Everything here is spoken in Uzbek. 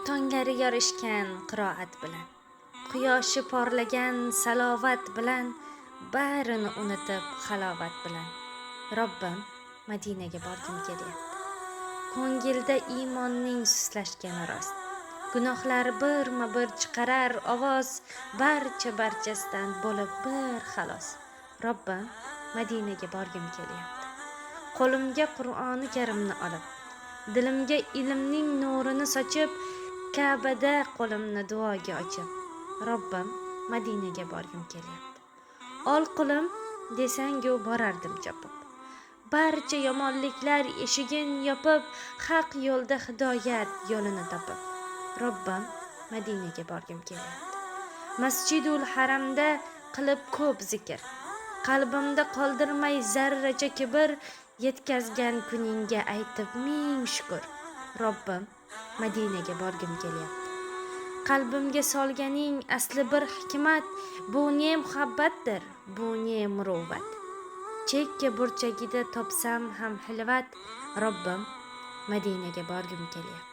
Tongari yorishgan qiroat bilan, quyoshi porlagan salovat bilan, barini unutib halovat bilan Robbim, Madinaga borgim kelyapti. Ko'ngilda iymonning suslashgani rost, gunohlari birma-bir chiqarar ovoz, barchasidan bo'lib bir xalos. Robbim, Madinaga borgim kelyapti. Qo'limga Qur'oni Karimni olib, dilimga ilmning nurini sochib, Ka'bada qo'limni duoga ochib, Robbim, Madinaga borgim kelyapti. Ol qulim desang-ku borardim chopib. Barcha yomonliklar eshigin yopib, haq yo'lda hidoyat yo'lini topib, Robbim, Madinaga borgim kelyapti. Masjidul Haramda qilib ko'p zikr, qalbimda qoldirmay zarracha kibr, yetkazgan kuningga aytib ming shukr. Robbim, Madinaga borgim kelyapti. Qalbimga solganing asli bir hikmat, bu ne muhabbatdir, bu ne muruvvat. Chekka burchagida topsam ham hilvat, Robbim, Madinaga borgim kelyapti.